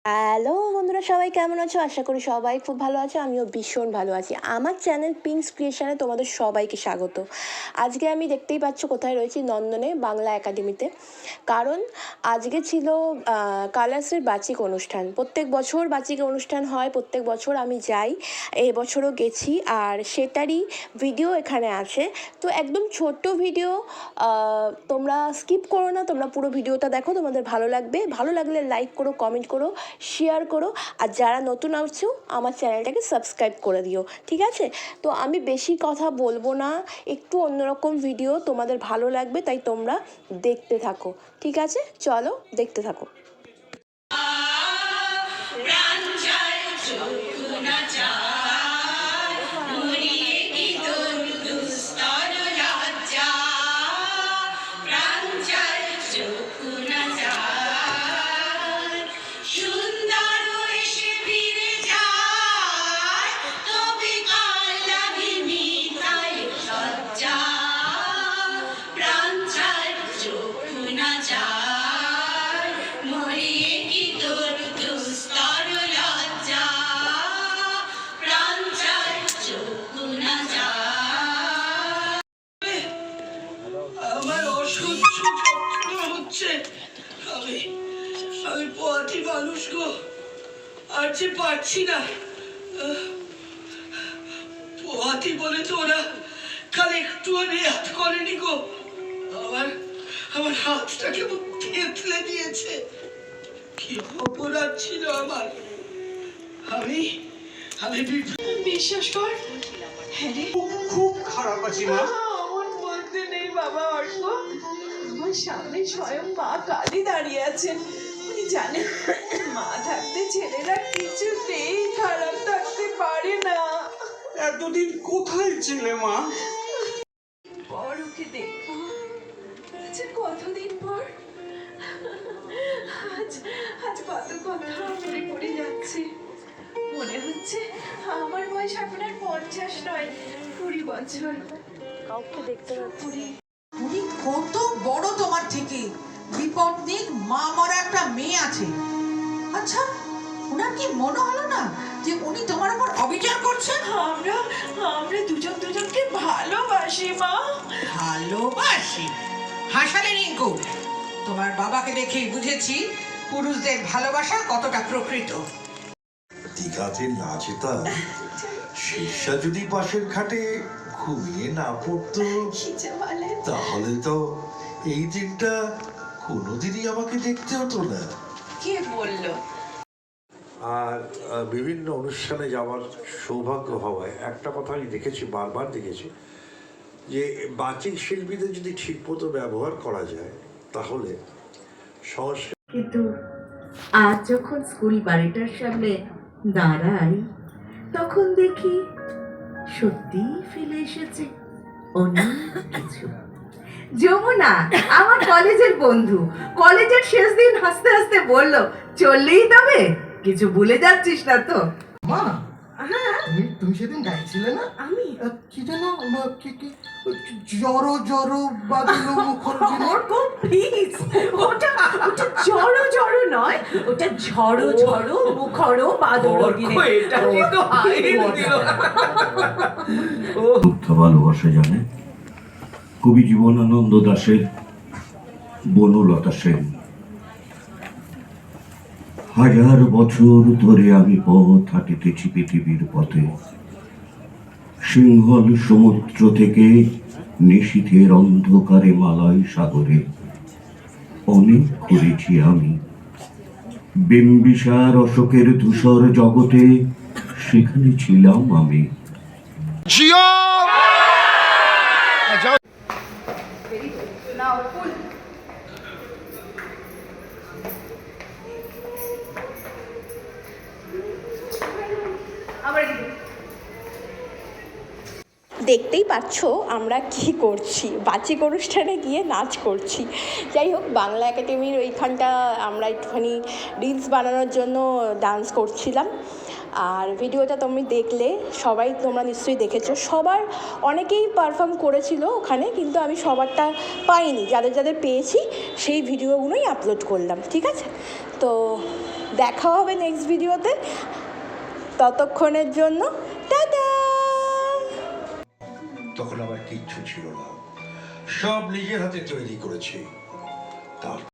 Hello বন্ধুরা, সবাই কেমন আছো? আশা করি সবাই খুব ভালো আছো। আমিও ভীষণ ভালো আছি। আমার চ্যানেল পিঙ্কস ক্রিয়েশনে তোমাদের সবাইকে স্বাগত। আজকে আমি দেখতেই পাচ্ছ কোথায় রয়েছি, নন্দনে বাংলা একাডেমিতে। কারণ আজকে ছিল কালার্সের বার্ষিক অনুষ্ঠান। প্রত্যেক বছর বার্ষিক অনুষ্ঠান হয়, প্রত্যেক বছর আমি যাই, এবছরও গেছি। আর সেটারই ভিডিও এখানে আছে। তো একদম ছোট্ট ভিডিও, তোমরা স্কিপ করো না, তোমরা পুরো ভিডিওটা দেখো, তোমাদের ভালো লাগবে। ভালো লাগলে লাইক করো, কমেন্ট করো, শেয়ার করো। আর যারা নতুন আসছো আমার চ্যানেলটাকে সাবস্ক্রাইব করে দিও, ঠিক আছে? তো আমি বেশি কথা বলবো না, একটু অন্যরকম ভিডিও, তোমাদের ভালো লাগবে, তাই তোমরা দেখতে থাকো, ঠিক আছে? চলো দেখতে থাকো। আমি পথই মানুষ গো, আর যে পারছি না। পথই বলে তো ওরা কাল একটুও রেয়াত করেনি গো। আমার হাতটাকে থেতলে দিয়েছে। কি অপরাধ ছিল আমার। আমি বিশ্বাস কর, হ্যাঁ রে, খুব খারাপ আছি মা। আমার বলতে নেই বাবা। অর্ক, আমার সামনে স্বয়ং মা কালী দাঁড়িয়ে আছেন। উনি জানেন মা থাকতে ছেলেরা কিছুতেই খারাপ থাকতে পারে না। এতদিন কোথায় ছিলে মা? ওকে দেখবো, আচ্ছা কতদিন পর। আজ আজ কত কথা মনে পড়ে যাচ্ছে। মনে হচ্ছে আমার বয়স এখন আর 50 নয়, 20 বছর। কাউকে দেখতে পাচ্ছি। উনি কত বড় তোমার থেকে। বিপদ নেই, মা মরা একটা মেয়ে আছে। আচ্ছা, ওনার কি মনে হলো না যে উনি তোমার উপর অবিচার করছেন? আমরা দুজন দুজনকে ভালোবাসি মা। ভালোবাসি? হাসালে রিঙ্কু। তোমার বাবাকে দেখেই বুঝেছি পুরুষদের ভালোবাসা কতটা প্রকৃত। দীঘাতে না যেতাম, শীর্ষা যদি পাশের খাটে ঘুমিয়ে না পড়তো, তাহলে তো এই দিনটা কোনোদিনই আমাকে দেখতে হতো না। কে বললো? আর বিভিন্ন অনুষ্ঠানে যাওয়ার সৌভাগ্য হওয়ায় একটা কথা আমি দেখেছি, বারবার দেখেছি, যে বাচিক শিল্পীদের যদি ঠিকমতো ব্যবহার করা যায় তাহলে সংস্কৃতি। কিন্তু আজ যখন স্কুল বাড়িটার সামনে দাঁড়াই, তখন দেখি সত্যি ফেলে এসেছে অনেক কিছু। যমুনা আমার কলেজের বন্ধু, কলেজের শেষ দিন হাসতে হাসতে বলল, চললেই তবে, কিছু ভুলে যাচ্ছিস না তো? মা, তুমি সেদিন গাইছিলে না? আমি কি যেন জড়ো জড়ো বাদলো মুখর। প্লিজ, ওটা জড়ো জড়ো নয়, ওটা ঝড়ো ঝড়ো মুখরো বাদল। এটা কিন্তু হাইট দিল। ভালোবাসা জানে কবি জীবনানন্দ দাশের বনলতা সেন। হাজার বছর ধরে আমি পথ হাঁটিতেছি পৃথিবীর পথে, সিংহল সমুদ্র থেকে নিশীথের অন্ধকারে মালয় সাগরে। অনেক ঘুরেছি আমি, বিম্বিসার অশোকের ধূসর জগতে, সেখানে ছিলাম আমি। দেখতেই পাচ্ছ আমরা কি করছি, বার্ষিক অনুষ্ঠানে গিয়ে নাচ করছি। যাই হোক, বাংলা একাডেমির ওইখানটা আমরা একটুখানি রিলস বানানোর জন্য ডান্স করছিলাম। আর ভিডিওটা তুমি দেখলে, সবাই তোমরা নিশ্চয়ই দেখেছো। সবার অনেকেই পারফর্ম করেছিল ওখানে, কিন্তু আমি সবারটা পাইনি। যাদের যাদের পেয়েছি সেই ভিডিওগুলোই আপলোড করলাম, ঠিক আছে? তো দেখা হবে নেক্সট ভিডিওতে। ততক্ষণের জন্য টাটা। তখন আমার কিচ্ছু ছিল না, সব নিজের হাতে তৈরি করেছি। তার